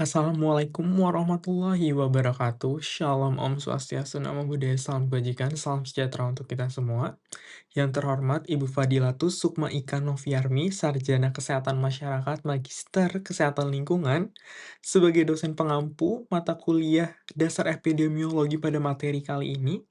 Assalamualaikum warahmatullahi wabarakatuh. Shalom Om Swastiastu, Namo Buddhaya, Salam Kebajikan, Salam Sejahtera untuk kita semua. Yang terhormat Ibu Fadilatus Sukma Ika Noviarmi, Sarjana Kesehatan Masyarakat, Magister Kesehatan Lingkungan, sebagai dosen pengampu mata kuliah Dasar Epidemiologi pada materi kali ini.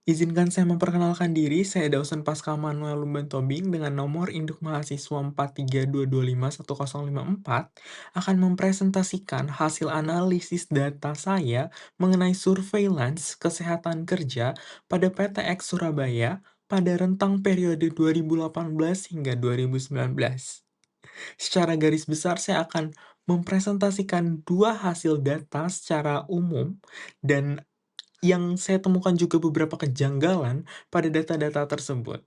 Izinkan saya memperkenalkan diri, saya dosen Pasca Manuel Lumban Tobing dengan nomor induk mahasiswa 432251054 akan mempresentasikan hasil analisis data saya mengenai surveillance kesehatan kerja pada PTX Surabaya pada rentang periode 2018 hingga 2019. Secara garis besar saya akan mempresentasikan dua hasil data secara umum dan yang saya temukan juga beberapa kejanggalan pada data-data tersebut.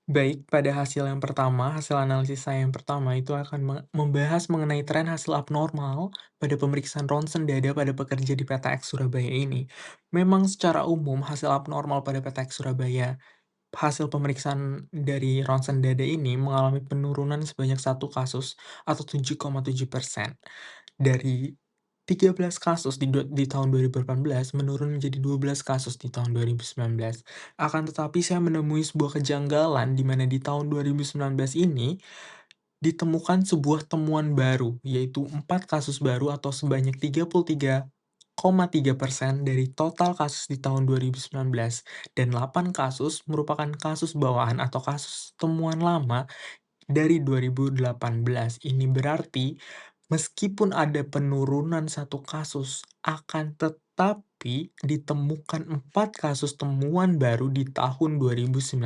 Baik, pada hasil yang pertama, hasil analisis saya yang pertama itu akan membahas mengenai tren hasil abnormal pada pemeriksaan ronsen dada pada pekerja di PTX Surabaya ini. Memang secara umum hasil abnormal pada PTX Surabaya, hasil pemeriksaan dari ronsen dada ini mengalami penurunan sebanyak satu kasus atau 7,7%. Dari 13 kasus di tahun 2018 menurun menjadi 12 kasus di tahun 2019. Akan tetapi saya menemui sebuah kejanggalan di mana di tahun 2019 ini ditemukan sebuah temuan baru, yaitu 4 kasus baru atau sebanyak 33,3% dari total kasus di tahun 2019 dan 8 kasus merupakan kasus bawahan atau kasus temuan lama dari 2018. Ini berarti meskipun ada penurunan satu kasus, akan tetapi ditemukan 4 kasus temuan baru di tahun 2019.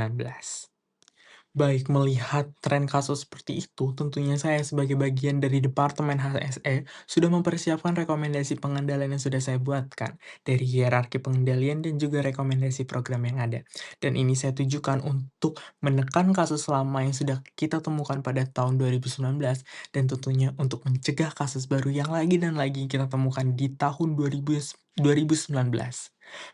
Baik, melihat tren kasus seperti itu, tentunya saya sebagai bagian dari Departemen HSE sudah mempersiapkan rekomendasi pengendalian yang sudah saya buatkan, dari hierarki pengendalian dan juga rekomendasi program yang ada. Dan ini saya tujukan untuk menekan kasus lama yang sudah kita temukan pada tahun 2019, dan tentunya untuk mencegah kasus baru yang lagi dan lagi kita temukan di tahun 2019.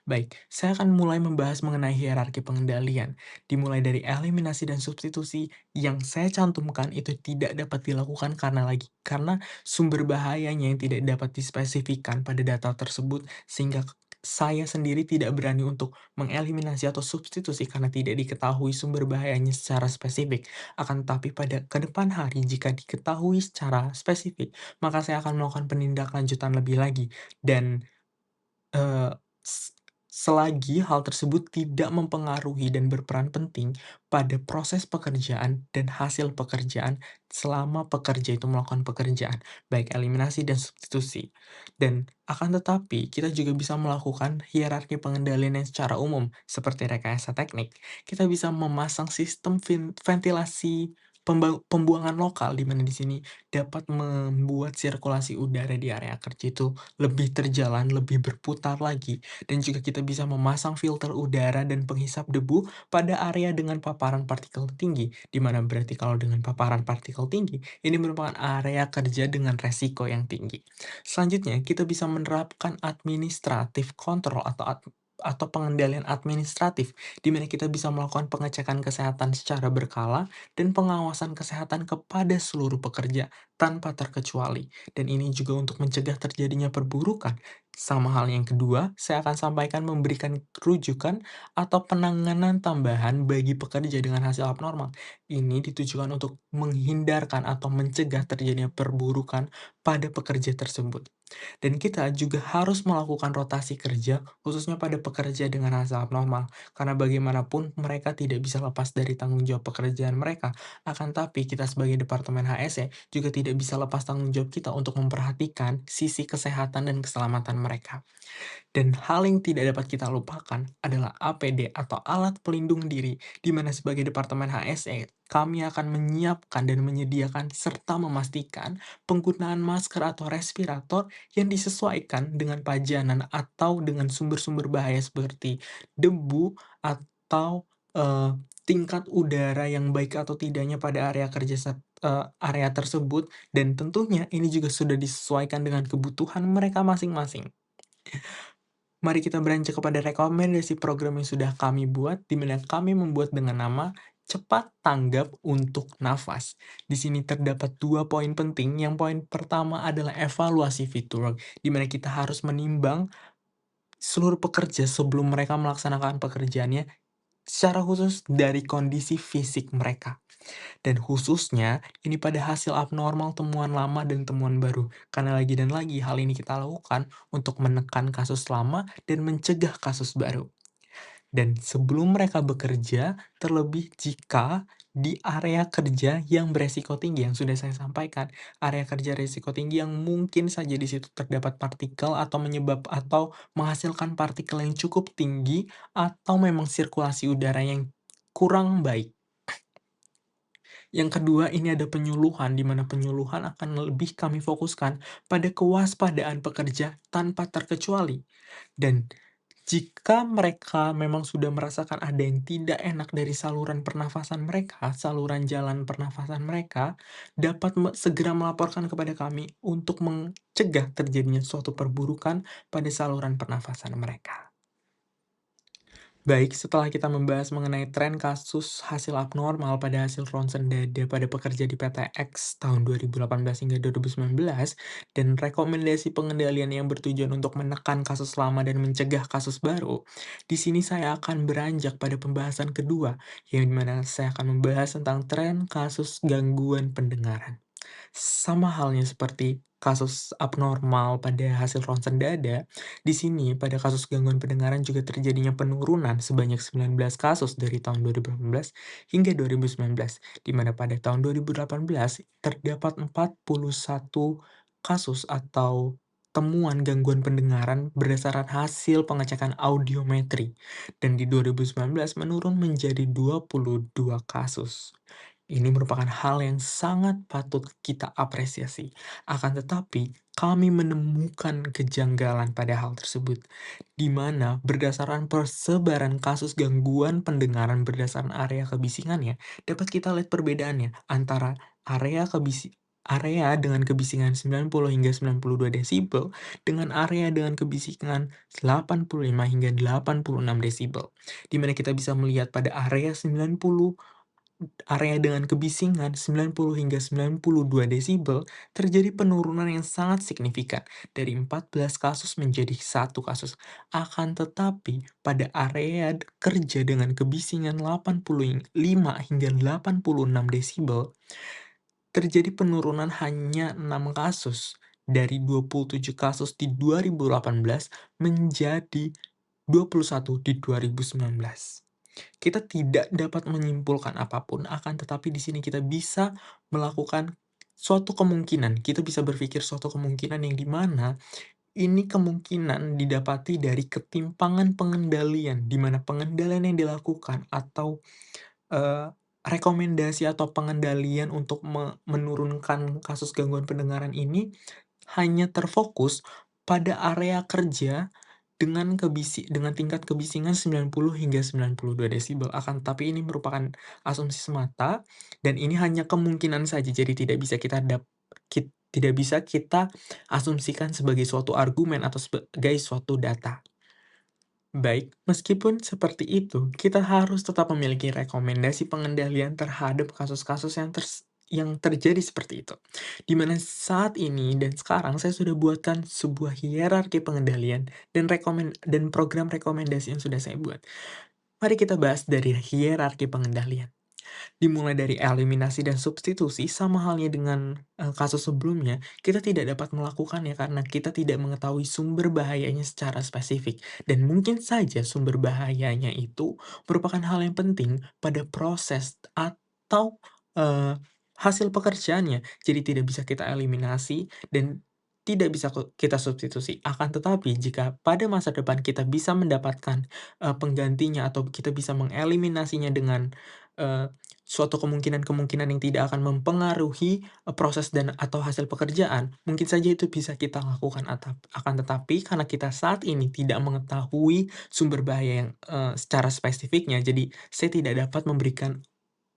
Baik, saya akan mulai membahas mengenai hierarki pengendalian. Dimulai dari eliminasi dan substitusi yang saya cantumkan itu tidak dapat dilakukan karena sumber bahayanya yang tidak dapat dispesifikkan pada data tersebut sehingga saya sendiri tidak berani untuk mengeliminasi atau substitusi karena tidak diketahui sumber bahayanya secara spesifik. Akan tetapi pada ke depan hari jika diketahui secara spesifik, maka saya akan melakukan penindaklanjutan lebih lagi dan Eee, s selagi hal tersebut tidak mempengaruhi dan berperan penting pada proses pekerjaan dan hasil pekerjaan selama pekerja itu melakukan pekerjaan, baik eliminasi dan substitusi. Dan akan tetapi, kita juga bisa melakukan hierarki pengendalian yang secara umum, seperti rekayasa teknik. Kita bisa memasang sistem ventilasi pembuangan lokal, di mana di sini dapat membuat sirkulasi udara di area kerja itu lebih terjalan, lebih berputar lagi, dan juga kita bisa memasang filter udara dan penghisap debu pada area dengan paparan partikel tinggi, di mana berarti kalau dengan paparan partikel tinggi, ini merupakan area kerja dengan resiko yang tinggi. Selanjutnya, kita bisa menerapkan administratif control atau pengendalian administratif, di mana kita bisa melakukan pengecekan kesehatan secara berkala dan pengawasan kesehatan kepada seluruh pekerja tanpa terkecuali. Dan ini juga untuk mencegah terjadinya perburukan. Sama hal yang kedua, saya akan sampaikan memberikan rujukan atau penanganan tambahan bagi pekerja dengan hasil abnormal. Ini ditujukan untuk menghindarkan atau mencegah terjadinya perburukan pada pekerja tersebut. Dan kita juga harus melakukan rotasi kerja, khususnya pada pekerja dengan hasil abnormal, karena bagaimanapun mereka tidak bisa lepas dari tanggung jawab pekerjaan mereka. Akan tapi kita sebagai Departemen HSE juga tidak bisa lepas tanggung jawab kita untuk memperhatikan sisi kesehatan dan keselamatan mereka. Dan hal yang tidak dapat kita lupakan adalah APD atau alat pelindung diri, di mana sebagai Departemen HSE, kami akan menyiapkan dan menyediakan serta memastikan penggunaan masker atau respirator yang disesuaikan dengan pajanan atau dengan sumber-sumber bahaya seperti debu atau tingkat udara yang baik atau tidaknya pada area kerja area tersebut, dan tentunya ini juga sudah disesuaikan dengan kebutuhan mereka masing-masing. Mari kita beranjak kepada rekomendasi program yang sudah kami buat, di mana kami membuat dengan nama cepat tanggap untuk nafas. Di sini terdapat 2 poin penting. Yang poin pertama adalah evaluasi fitur, di mana kita harus menimbang seluruh pekerja sebelum mereka melaksanakan pekerjaannya, secara khusus dari kondisi fisik mereka. Dan khususnya, ini pada hasil abnormal temuan lama dan temuan baru. Karena lagi dan lagi hal ini kita lakukan untuk menekan kasus lama dan mencegah kasus baru. Dan sebelum mereka bekerja, terlebih jika di area kerja yang beresiko tinggi, yang sudah saya sampaikan, area kerja risiko tinggi yang mungkin saja di situ terdapat partikel atau menghasilkan partikel yang cukup tinggi atau memang sirkulasi udara yang kurang baik. Yang kedua, ini ada penyuluhan, di mana penyuluhan akan lebih kami fokuskan pada kewaspadaan pekerja tanpa terkecuali. Dan jika mereka memang sudah merasakan ada yang tidak enak dari saluran pernafasan mereka, saluran jalan pernafasan mereka, dapat segera melaporkan kepada kami untuk mencegah terjadinya suatu perburukan pada saluran pernafasan mereka. Baik, setelah kita membahas mengenai tren kasus hasil abnormal pada hasil ronsen dada pada pekerja di PT X tahun 2018 hingga 2019, dan rekomendasi pengendalian yang bertujuan untuk menekan kasus lama dan mencegah kasus baru, di sini saya akan beranjak pada pembahasan kedua, yang dimana saya akan membahas tentang tren kasus gangguan pendengaran. Sama halnya seperti kasus abnormal pada hasil ronsen dada, di sini pada kasus gangguan pendengaran juga terjadinya penurunan sebanyak 19 kasus dari tahun 2018 hingga 2019, di mana pada tahun 2018 terdapat 41 kasus atau temuan gangguan pendengaran berdasarkan hasil pengecekan audiometri, dan di 2019 menurun menjadi 22 kasus. Ini merupakan hal yang sangat patut kita apresiasi. Akan tetapi, kami menemukan kejanggalan pada hal tersebut, di mana berdasarkan persebaran kasus gangguan pendengaran berdasarkan area kebisingannya, dapat kita lihat perbedaannya antara area dengan kebisingan 90 hingga 92 desibel dengan area dengan kebisingan 85 hingga 86 desibel. Di mana kita bisa melihat pada area dengan kebisingan 90 hingga 92 desibel, terjadi penurunan yang sangat signifikan dari 14 kasus menjadi 1 kasus. Akan tetapi, pada area kerja dengan kebisingan 85 hingga 86 desibel, terjadi penurunan hanya 6 kasus dari 27 kasus di 2018 menjadi 21 di 2019. Kita tidak dapat menyimpulkan apapun, akan tetapi di sini kita bisa melakukan suatu kemungkinan. Kita bisa berpikir suatu kemungkinan yang di mana ini kemungkinan didapati dari ketimpangan pengendalian, di mana pengendalian yang dilakukan atau eee, rekomendasi atau pengendalian untuk menurunkan kasus gangguan pendengaran ini hanya terfokus pada area kerja dengan tingkat kebisingan 90 hingga 92 desibel. Akan tetapi ini merupakan asumsi semata dan ini hanya kemungkinan saja, jadi tidak bisa kita asumsikan sebagai suatu argumen atau sebagai suatu data. Baik, meskipun seperti itu, kita harus tetap memiliki rekomendasi pengendalian terhadap kasus-kasus yang terjadi seperti itu. Di mana saat ini dan sekarang saya sudah buatkan sebuah hierarki pengendalian dan program rekomendasi yang sudah saya buat. Mari kita bahas dari hierarki pengendalian. Dimulai dari eliminasi dan substitusi, sama halnya dengan kasus sebelumnya, kita tidak dapat melakukannya karena kita tidak mengetahui sumber bahayanya secara spesifik. Dan mungkin saja sumber bahayanya itu merupakan hal yang penting pada proses atau hasil pekerjaannya. Jadi tidak bisa kita eliminasi dan tidak bisa kita substitusi. Akan tetapi jika pada masa depan kita bisa mendapatkan penggantinya atau kita bisa mengeliminasinya dengan suatu kemungkinan-kemungkinan yang tidak akan mempengaruhi, proses dan atau hasil pekerjaan, mungkin saja itu bisa kita lakukan akan tetapi karena kita saat ini tidak mengetahui sumber bahaya yang, secara spesifiknya, jadi saya tidak dapat memberikan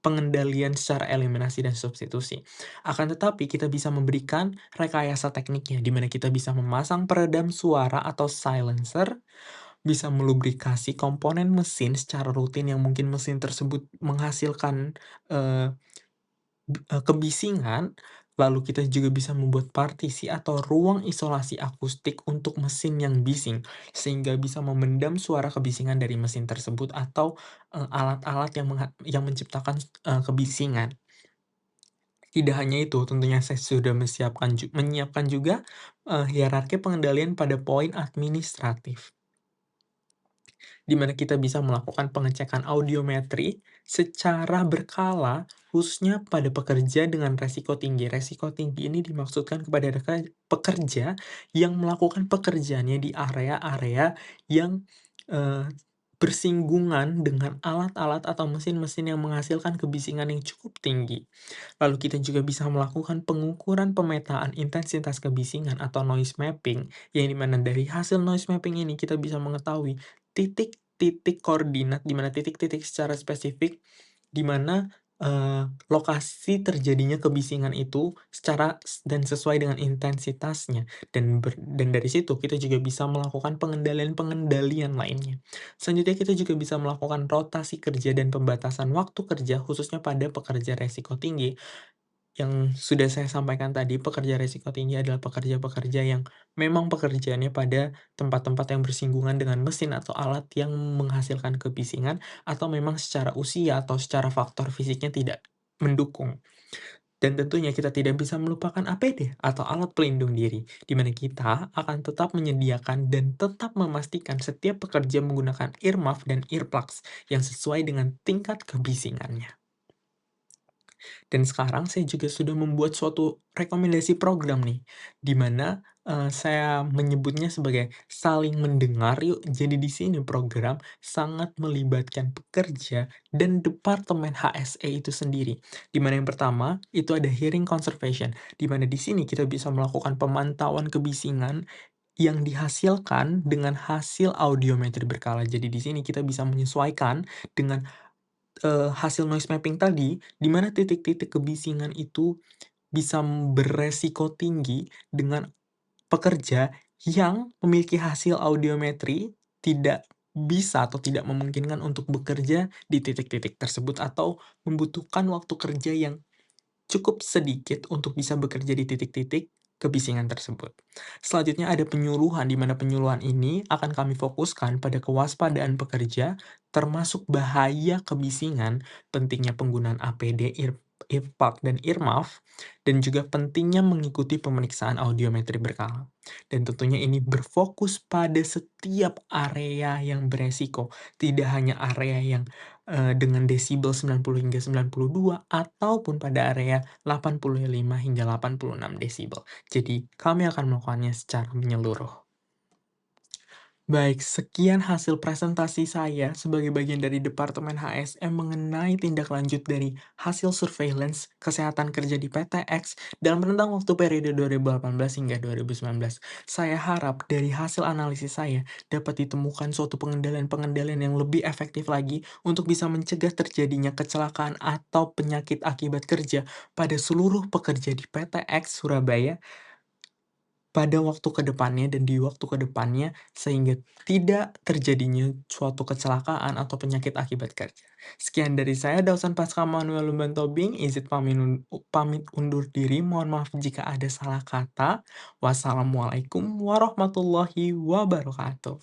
pengendalian secara eliminasi dan substitusi. Akan tetapi kita bisa memberikan rekayasa tekniknya, di mana kita bisa memasang peredam suara atau silencer bisa melubrikasi komponen mesin secara rutin yang mungkin mesin tersebut menghasilkan, eee kebisingan, lalu kita juga bisa membuat partisi atau ruang isolasi akustik untuk mesin yang bising, sehingga bisa memendam suara kebisingan dari mesin tersebut atau, alat-alat yang menciptakan, kebisingan. Tidak hanya itu, tentunya saya sudah menyiapkan juga, hierarki pengendalian pada poin administratif, di mana kita bisa melakukan pengecekan audiometri secara berkala, khususnya pada pekerja dengan resiko tinggi. Resiko tinggi ini dimaksudkan kepada pekerja yang melakukan pekerjaannya di area-area yang eh, bersinggungan dengan alat-alat atau mesin-mesin yang menghasilkan kebisingan yang cukup tinggi. Lalu kita juga bisa melakukan pengukuran pemetaan intensitas kebisingan atau noise mapping, yang dimana dari hasil noise mapping ini kita bisa mengetahui titik-titik koordinat, di mana titik-titik secara spesifik, di mana, lokasi terjadinya kebisingan itu dan sesuai dengan intensitasnya, dan dari situ kita juga bisa melakukan pengendalian-pengendalian lainnya. Selanjutnya kita juga bisa melakukan rotasi kerja dan pembatasan waktu kerja khususnya pada pekerja resiko tinggi. Yang sudah saya sampaikan tadi, pekerja risiko tinggi adalah pekerja-pekerja yang memang pekerjaannya pada tempat-tempat yang bersinggungan dengan mesin atau alat yang menghasilkan kebisingan, atau memang secara usia atau secara faktor fisiknya tidak mendukung. Dan tentunya kita tidak bisa melupakan APD atau alat pelindung diri, di mana kita akan tetap menyediakan dan tetap memastikan setiap pekerja menggunakan earmuff dan earplugs yang sesuai dengan tingkat kebisingannya. Dan sekarang saya juga sudah membuat suatu rekomendasi program nih, di mana, saya menyebutnya sebagai saling mendengar yuk. Jadi di sini program sangat melibatkan pekerja dan departemen HSE itu sendiri. Di mana yang pertama, itu ada hearing conservation, di mana di sini kita bisa melakukan pemantauan kebisingan yang dihasilkan dengan hasil audiometri berkala. Jadi di sini kita bisa menyesuaikan dengan hasil noise mapping tadi, di mana titik-titik kebisingan itu bisa beresiko tinggi dengan pekerja yang memiliki hasil audiometri tidak bisa atau tidak memungkinkan untuk bekerja di titik-titik tersebut atau membutuhkan waktu kerja yang cukup sedikit untuk bisa bekerja di titik-titik kebisingan tersebut. Selanjutnya ada penyuluhan, di mana penyuluhan ini akan kami fokuskan pada kewaspadaan pekerja, termasuk bahaya kebisingan, pentingnya penggunaan APD, earplug, dan earmuff, dan juga pentingnya mengikuti pemeriksaan audiometri berkala. Dan tentunya ini berfokus pada setiap area yang beresiko, tidak hanya area yang dengan desibel 90 hingga 92 ataupun pada area 85 hingga 86 desibel. Jadi, kami akan melakukannya secara menyeluruh. Baik, sekian hasil presentasi saya sebagai bagian dari Departemen HSM mengenai tindak lanjut dari hasil surveillance kesehatan kerja di PTX dalam rentang waktu periode 2018 hingga 2019. Saya harap dari hasil analisis saya dapat ditemukan suatu pengendalian-pengendalian yang lebih efektif lagi untuk bisa mencegah terjadinya kecelakaan atau penyakit akibat kerja pada seluruh pekerja di PTX Surabaya pada waktu ke depannya dan di waktu ke depannya, sehingga tidak terjadinya suatu kecelakaan atau penyakit akibat kerja. Sekian dari saya, Dausan Pasca Manuel Lumban Tobing, izin pamit undur diri, mohon maaf jika ada salah kata. Wassalamualaikum warahmatullahi wabarakatuh.